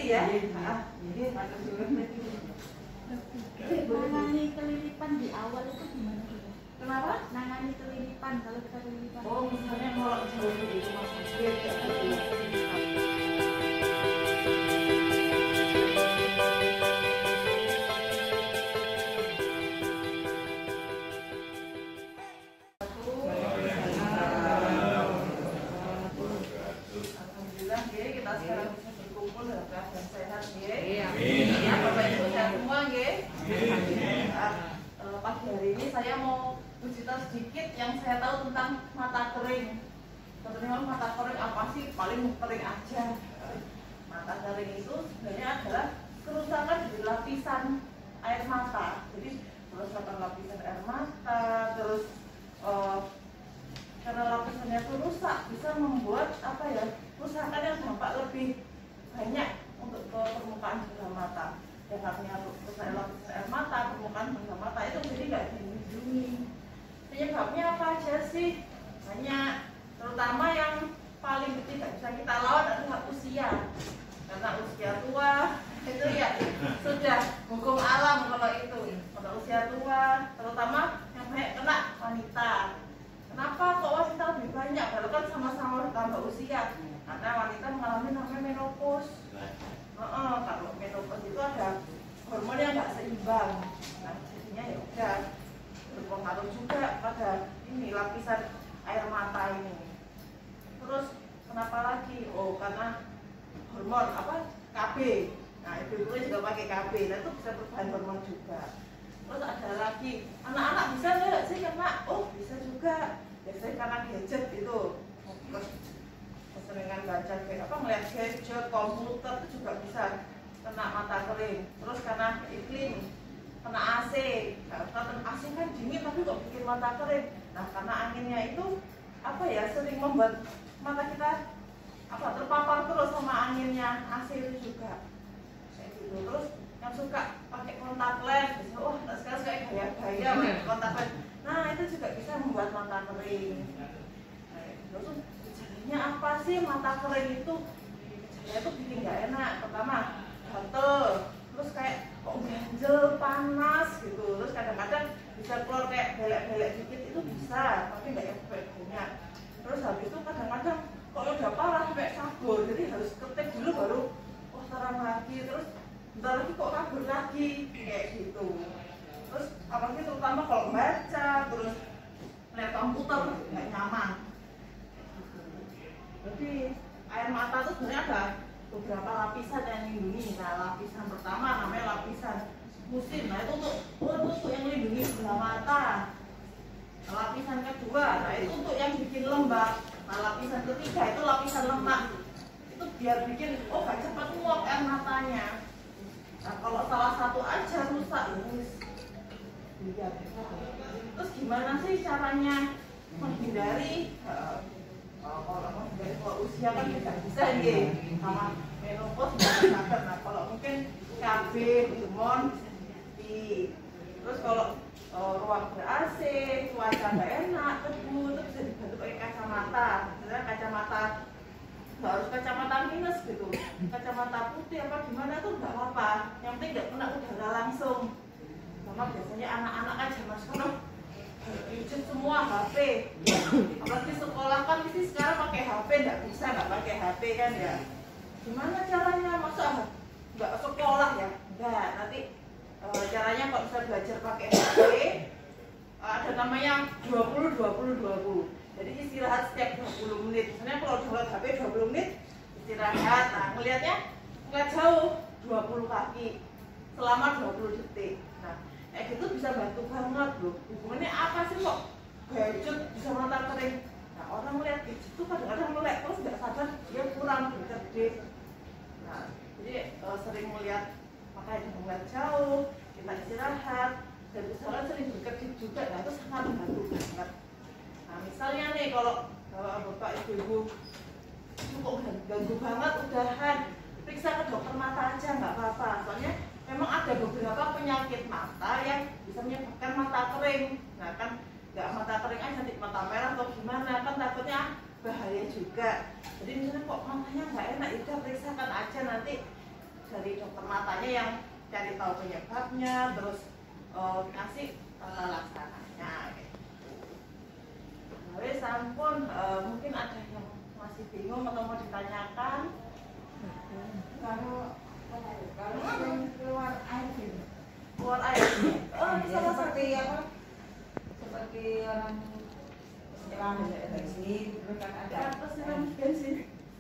ya. Nangani kelilipan di awal itu gimana? Kenapa? Nangani kelilipan kalau kita kelilipan. Oh, misalnya kalau jauh dari rumah sakit Alhamdulillah kita sekarang bisa berkumpul dalam keadaan sehat ya. Bapak Ibu sehat semua ya. Pagi hari ini saya mau bercerita sedikit yang saya tahu tentang mata kering. Sebenarnya mata kering apa sih? Paling kering aja. Mata kering itu sebenarnya adalah kerusakan di lapisan air mata. Jadi kerusakan lapisan air mata, terus karena lapisannya itu rusak bisa membuat apa ya, kerusakan yang dampak lebih banyak untuk ke permukaan bawah mata. Yang artinya lapisan air mata, permukaan bawah mata itu jadi nggak dilindungi. Penyebabnya apa aja sih? Banyak, terutama yang paling tidak bisa kita lawan adalah usia. Karena usia tua itu ya sudah hukum alam kalau itu. Pada usia tua, terutama yang banyak kena wanita. Kenapa kok wanita lebih banyak? Kalau kan sama-sama bertambah usia. Karena wanita mengalami namanya menopause. Kalau menopause itu ada hormon yang nggak seimbang. Nah, jadinya ya udah berpengaruh juga pada ini lapisan air mata ini. Terus kenapa lagi? Oh, karena hormon apa? KB. Nah, ibu-ibu juga pakai KB. Nah, itu bisa perubahan hormon juga. Terus ada lagi, anak-anak bisa nggak sih kena? Oh, bisa juga. Biasanya karena gadget itu. Terus keseringan baca melihat gadget, komputer itu juga bisa kena mata kering. Terus karena iklim, kena AC. Nah, karena AC kan dingin tapi kok bikin mata kering. Nah, karena anginnya itu apa ya, sering membuat mata kita terpapar terus sama anginnya AC itu juga. Kayak gitu. Terus yang suka pakai kontak lens, biasanya sekarang kayak gaya-gaya pakai kontak lens. Nah, itu juga bisa membuat mata kering. Terus gejalanya apa sih mata kering itu? Gejalanya itu bikin nggak enak. Pertama, gatel, terus kayak kok ganjel, panas gitu. Terus kadang-kadang bisa keluar kayak belek-belek dikit itu bisa, tapi nggak yang banyak. Terus habis itu kadang-kadang kok udah parah kayak kabur, jadi harus ketip dulu baru terang lagi. Terus bentar lagi kok kabur lagi kayak gitu. Terus apalagi terutama kalau baca, terus lihat komputer nggak nyaman. Jadi air mata itu sebenarnya ada beberapa lapisan yang melindungi. Nah, lapisan pertama namanya lapisan musim. Nah, itu untuk yang melindungi sebelah mata. Nah, lapisan kedua, nah itu untuk yang bikin lembab. Nah, lapisan ketiga itu lapisan lemak. Itu biar bikin gak cepat nguap air matanya. Nah, kalau salah satu aja rusak, terus gimana sih caranya menghindari? Kalau usia kan tidak bisa nih, sama menopause tidak sadar. Nah, kalau mungkin KB, hormon, terus kalau ruang ber-AC, cuaca nggak enak, debu, itu bisa dibantu pakai kacamata. Sebenarnya kacamata nggak harus kacamata minus gitu, kacamata putih apa gimana tuh nggak apa-apa. Yang penting nggak kena udara langsung. Karena biasanya anak-anak kan zaman sekarang gadget semua, HP. Apalagi sekolah kan mesti sekarang pakai HP, nggak pakai HP kan ya. Gimana caranya? Masa nggak sekolah ya? Enggak, nanti caranya kalau bisa belajar pakai HP, ada namanya 20-20-20. Jadi istirahat setiap 20 menit. Misalnya kalau jualan HP 20 menit istirahat. Nah, ngeliat jauh 20 kaki selama 20 detik. Nah, kayak gitu bisa bantu banget loh. Hubungannya apa sih kok gadget bisa mata kering? Nah, orang melihat gadget itu kadang-kadang melek terus nggak sadar dia kurang gede. Nah, jadi sering melihat, makanya jangan melihat jauh, kita istirahat dan usahakan sering berkedip juga. Nah, itu sangat membantu banget. Nah, misalnya nih kalau bapak ibu kok ganggu banget, udahan periksa ke dokter mata aja nggak apa-apa. Soalnya memang ada beberapa penyakit mata yang bisa menyebabkan mata kering. Nah, kan nggak mata kering aja, nanti mata merah atau gimana, kan takutnya bahaya juga. Jadi misalnya kok matanya nggak enak, udah periksakan aja, nanti dari dokter matanya yang cari tahu penyebabnya, terus kasih tata laksananya gitu. Wes sampun, mungkin ada yang masih bingung atau mau ditanyakan? Kalau yang keluar air gitu. Keluar air. Oh, Ya, sama seperti apa? Seperti orang siram bensin, terus kan ada apa siram bensin?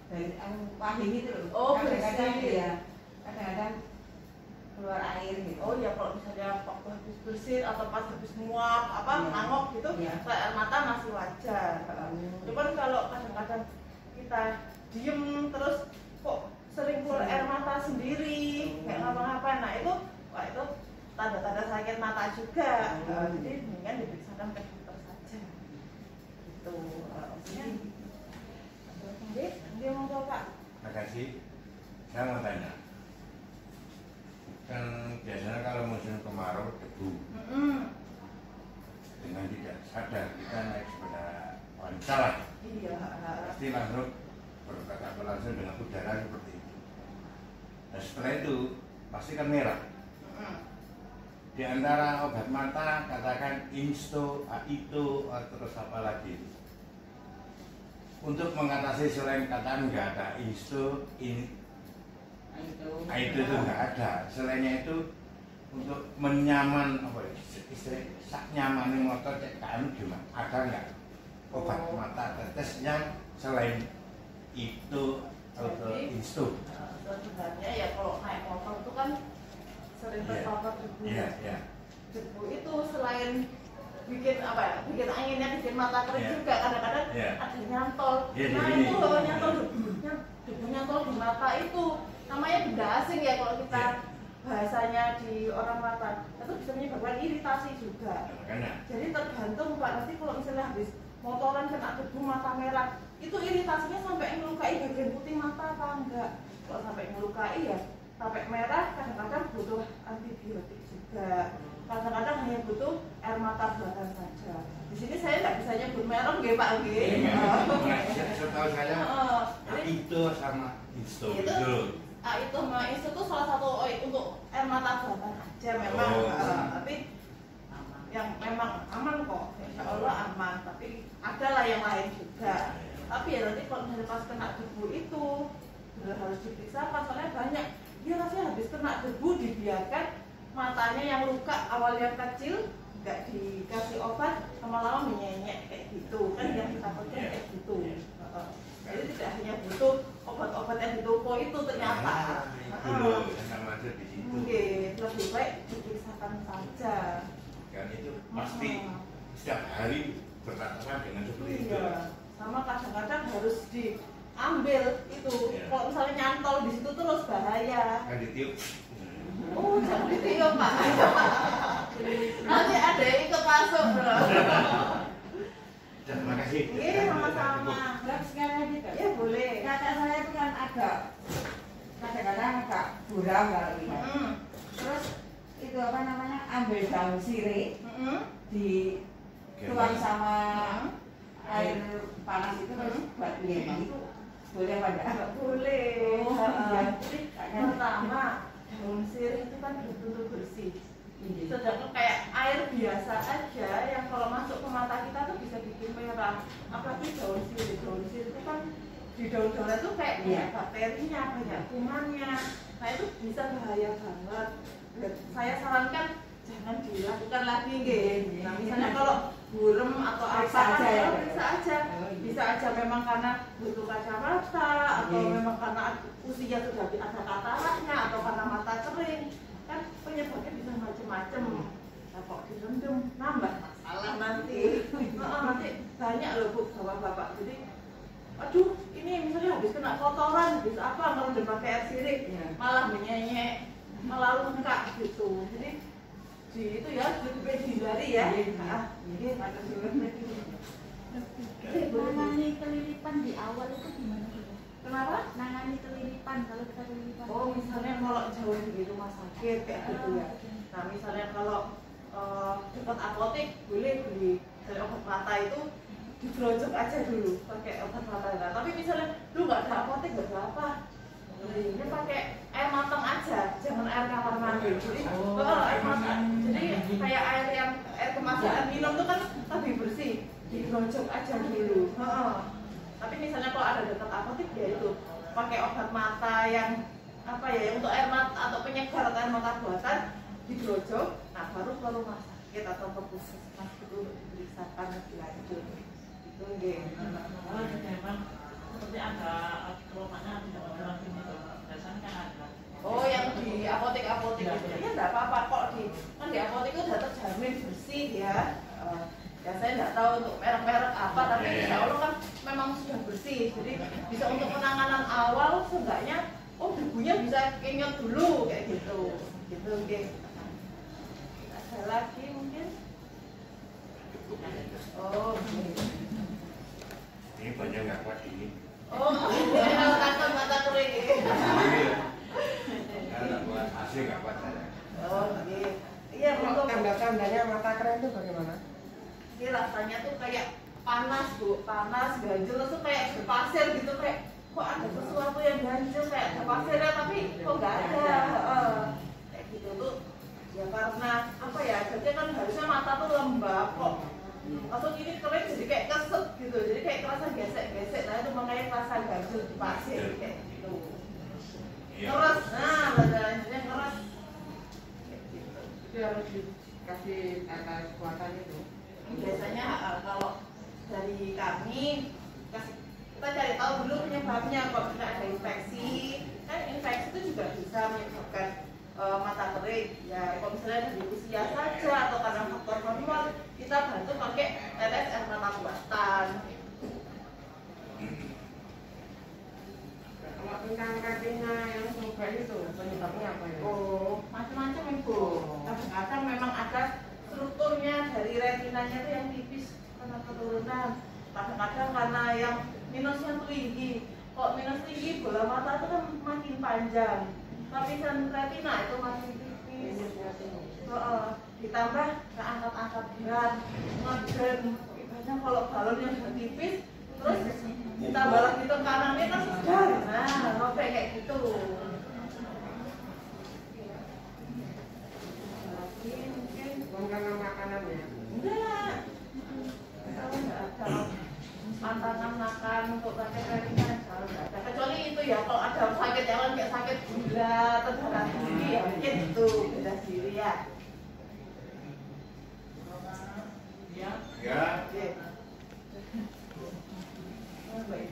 dari pahing itu loh. Oh, kadang-kadang bensin. ya, kadang-kadang keluar air gitu. Oh ya, kalau misalnya waktu habis bersin atau pas habis muak apa Iya. ngangok gitu, Iya. air mata masih wajar. Cuman kalau kadang-kadang kita diem terus kok sering keluar air mata sendiri, nggak ngapa-ngapain, nah itu, wah itu tanda-tanda sakit mata juga. Jadi mendingan diperiksakan ke dokter saja. Gitu. Dia mau coba. Makasih. Saya mau tanya. Kan biasanya kalau musim kemarau debu, dengan tidak sadar kita naik sepeda wanita lah, Iya. pasti langsung berkata langsung dengan udara seperti itu. Nah setelah itu pasti kan merah. Di antara obat mata katakan Insto, Aito, terus apa lagi? Untuk mengatasi selain kata nggak ada Insto, Aito itu nggak ada. Selainnya itu untuk menyaman apa ya? Istilah sak nyaman motor cek kan gimana? Ada nggak obat mata tetes yang selain itu atau Insto? Sebenarnya ya kalau naik motor itu kan sering terpapar debu. Iya. Debu itu selain bikin apa ya, bikin anginnya, bikin mata kering Iya. juga kadang-kadang Iya. ada nyantol. Iya, Nah jadi itu ini. nyantol debu nyantol di mata itu namanya benda asing ya kalau kita Iya. bahasanya di orang mata itu bisa menyebabkan iritasi juga. Makanya. Jadi tergantung Pak, nanti kalau misalnya habis motoran kena debu mata merah itu iritasinya sampai ngelukai bagian putih mata apa enggak? Kalau sampai ngelukai ya sampai merah kadang-kadang butuh antibiotik juga. Kadang-kadang hanya butuh air mata buatan saja. Di sini saya nggak bisa nyebut merek nggih Pak nggih. Setahu saya Jadi itu sama Insto itu itu. itu mah itu tuh salah satu untuk air mata buatan aja memang. Tapi yang memang aman kok, insya Allah aman. Tapi ada lah yang lain juga. Tapi ya nanti kalau misalnya pas kena debu itu harus diperiksa, soalnya banyak dia rasanya habis kena debu dibiarkan matanya yang luka awalnya kecil nggak dikasih obat lama-lama menyenyek kayak gitu kan yang kita takutkan kayak gitu. Jadi tidak hanya butuh obat-obat yang di toko itu ternyata. Itu loh yang nama ada di situ. Oke, lebih baik diperiksakan saja. Kan itu pasti setiap hari bertatapan dengan seperti itu. Iya, sama kadang-kadang harus diambil itu. Iya. Kalau misalnya nyantol di situ terus bahaya. Kan ditiup. Oh, jangan ditiup Pak. Nanti ada yang ikut masuk bro. Terima kasih. Iya, sama-sama. Terus sekali lagi kan? Ya boleh. Kakak saya itu kan agak kadang-kadang agak buram kalau lihat. Terus itu apa namanya, ambil daun sirih di tuang sama air panas itu terus buat minum itu boleh apa enggak? Nggak boleh. Oh, iya. Jadi pertama daun sirih itu kan belum tentu bersih. Sedangkan kayak air biasa aja yang kalau masuk ke mata kita tuh bisa bikin merah. Apalagi daun sirih. Daun sirih itu kan di daun-daunnya tuh kayak banyak bakterinya, banyak kumannya. Nah itu bisa bahaya banget. Saya sarankan jangan dilakukan lagi nggih. Nah misalnya kalau burem atau Periksa apa aja ya. bisa aja. Bisa aja memang karena butuh kacamata atau memang karena usia sudah ada kataraknya atau karena mata kering. Kan penyebabnya bisa macam-macam. Nah, kok direndam nambah masalah nanti. Nanti banyak loh Bu bapak-bapak. Jadi aduh ini misalnya habis kena kotoran, habis apa ngerendam pakai air sirih malah menyenyek, malah luka gitu. Jadi di itu ya lebih baik dihindari ya. Ini ada Nangani kelilipan di awal itu gimana sih? Kenapa? Nangani kelilipan kalau kita kelilipan. Oh misalnya kalau jauh di rumah sakit kayak gitu ya. Nah misalnya kalau dekat apotek boleh beli dari obat mata itu digerojok aja dulu pakai obat mata. Nah, tapi misalnya lu nggak ada apotek nggak apa-apa. Ini pakai air matang aja air kamar mandi. Jadi air mata, jadi kayak air kemasan air minum tuh kan lebih bersih. Digerocok aja dulu. Tapi misalnya kalau ada dekat apotek ya itu pakai obat mata yang apa ya, untuk air mata atau penyegar atau air mata buatan digerocok, nah baru ke rumah sakit atau ke puskesmas itu untuk diperiksakan lebih lanjut. Itu nggih. Oh, jadi memang seperti ada kelopaknya tidak dalam ini tuh. Biasanya kan ada. Oh, yang di apotek-apotek itu ya enggak apa-apa kok, kan di apotek itu sudah terjamin bersih ya. Ya saya nggak tahu untuk merek-merek apa, tapi insya Allah kan memang sudah bersih. Jadi bisa untuk penanganan awal seenggaknya, oh debunya bisa kenyot dulu kayak gitu. Gitu oke. Ada lagi mungkin? Oh, Ini banyak nggak kuat ini. oh, takut mata kering. Karena nggak kuat hasil nggak kuat saya. Oh, iya untuk Tanda-tandanya mata keren itu bagaimana? ini rasanya tuh kayak panas Bu, panas, ganjil, terus tuh kayak berpasir gitu, kayak kok ada sesuatu yang ganjil kayak ada pasirnya tapi kok nggak ada. Kayak gitu tuh ya karena apa ya, jadi kan harusnya mata tuh lembab kok langsung ini kering jadi kayak keset gitu, jadi kayak kerasa gesek-gesek, nah itu makanya kerasa ganjil di pasir kayak gitu. Ngeres, nah badannya ngeres kayak gitu. Itu harus dikasih atas kuatan itu. Biasanya kalau dari kami kita cari tahu dulu penyebabnya. Kalau tidak ada infeksi, kan infeksi itu juga bisa menyebabkan mata kering ya. Kalau misalnya dari usia saja atau karena faktor hormon, kita bantu pakai tetes air mata buatan. Kalau tentang retina yang berubah itu penyebabnya apa ya? Oh, macam-macam Ibu. Kadang-kadang memang ada strukturnya dari retinanya itu yang tipis karena keturunan. Kadang-kadang karena yang minusnya tinggi. Kok minus tinggi, bola mata itu kan makin panjang. Lapisan retina itu makin tipis. Ditambah keangkat-angkat berat, ngeden. Ibaratnya kalau balon yang sudah tipis, terus ditambah lagi tekanannya kan sedang. Nah, robek kayak gitu. Bukan karena makanannya. Enggak. Kalau enggak ada pantangan makan untuk pakai retina, kalau enggak ada. Kecuali itu ya, kalau ada sakit yang kayak sakit gula atau darah tinggi ya mungkin itu beda sendiri ya. Ya. Ya. Oke. Oh, baik.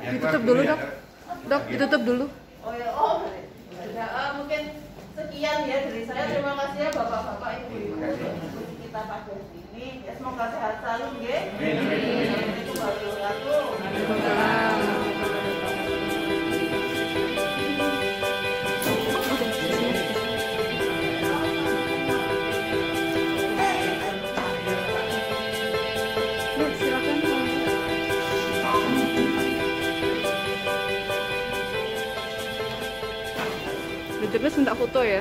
Ditutup dulu, Dok. Dok, ditutup dulu. Oh ya, sudah mungkin sekian ya dari saya. Terima kasih ya Bapak-bapak, Ibu-ibu untuk diskusi kita pada sini. Ya semoga sehat selalu, nggih. Assalamualaikum warahmatullahi wabarakatuh. Silakan. Terus minta foto ya.